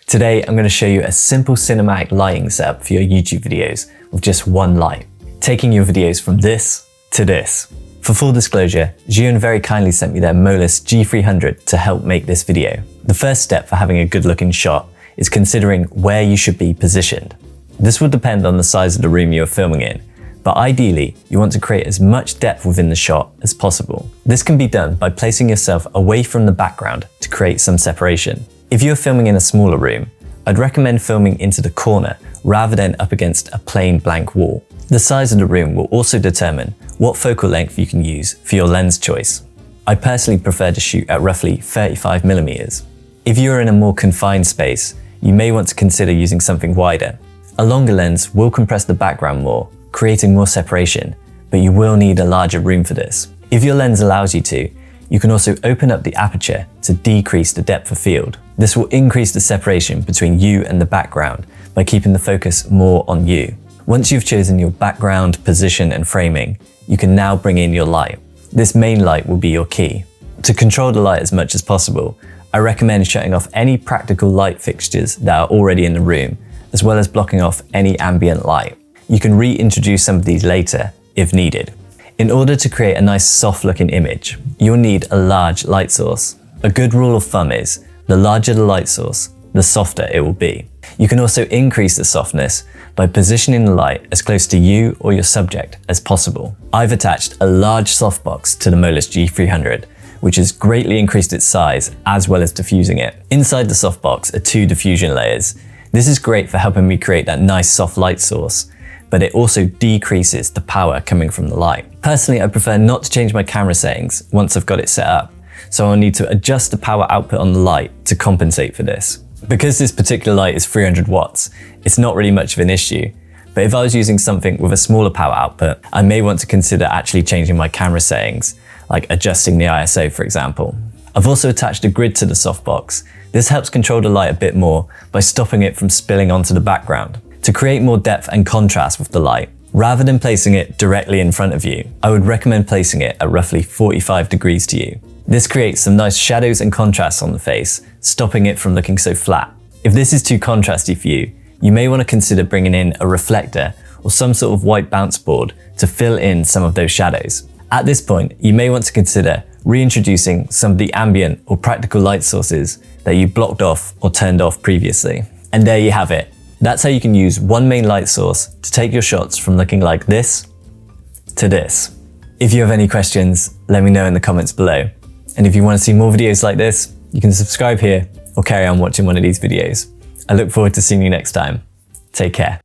Today, I'm going to show you a simple cinematic lighting setup for your YouTube videos with just one light, taking your videos from this to this. For full disclosure, Zhuyin very kindly sent me their Molus G300 to help make this video. The first step for having a good looking shot is considering where you should be positioned. This will depend on the size of the room you're filming in, but ideally, you want to create as much depth within the shot as possible. This can be done by placing yourself away from the background to create some separation. If you're filming in a smaller room, I'd recommend filming into the corner rather than up against a plain blank wall. The size of the room will also determine what focal length you can use for your lens choice. I personally prefer to shoot at roughly 35mm. If you're in a more confined space, you may want to consider using something wider. A longer lens will compress the background more, creating more separation, but you will need a larger room for this. If your lens allows you to, you can also open up the aperture to decrease the depth of field. This will increase the separation between you and the background by keeping the focus more on you. Once you've chosen your background, position, and framing, you can now bring in your light. This main light will be your key. To control the light as much as possible, I recommend shutting off any practical light fixtures that are already in the room, as well as blocking off any ambient light. You can reintroduce some of these later if needed. In order to create a nice soft looking image, you'll need a large light source. A good rule of thumb is, the larger the light source, the softer it will be. You can also increase the softness by positioning the light as close to you or your subject as possible. I've attached a large softbox to the Molus G300, which has greatly increased its size as well as diffusing it. Inside the softbox are two diffusion layers. This is great for helping me create that nice soft light source, but it also decreases the power coming from the light. Personally, I prefer not to change my camera settings once I've got it set up, so I'll need to adjust the power output on the light to compensate for this. Because this particular light is 300 watts, it's not really much of an issue, but if I was using something with a smaller power output, I may want to consider actually changing my camera settings, like adjusting the ISO for example. I've also attached a grid to the softbox. This helps control the light a bit more by stopping it from spilling onto the background. To create more depth and contrast with the light, rather than placing it directly in front of you, I would recommend placing it at roughly 45 degrees to you. This creates some nice shadows and contrasts on the face, stopping it from looking so flat. If this is too contrasty for you, you may want to consider bringing in a reflector or some sort of white bounce board to fill in some of those shadows. At this point, you may want to consider reintroducing some of the ambient or practical light sources that you blocked off or turned off previously. And there you have it. That's how you can use one main light source to take your shots from looking like this to this. If you have any questions, let me know in the comments below. And if you want to see more videos like this, you can subscribe here or carry on watching one of these videos. I look forward to seeing you next time. Take care.